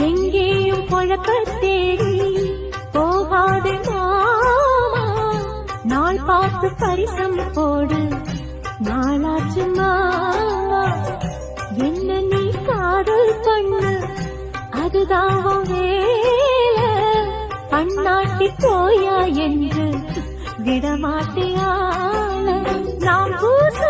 எங்கேயும் குழப்பத்தேடி போகாதே மாமா, நாள் பார்த்து பரிசம் போடு நாளாச்சு மாமா. என்ன நீ காதல் பண்ணு அதுதான் வேலை, பண்ணாட்டி போயா என்று விடமாட்டியால. நாம் பூச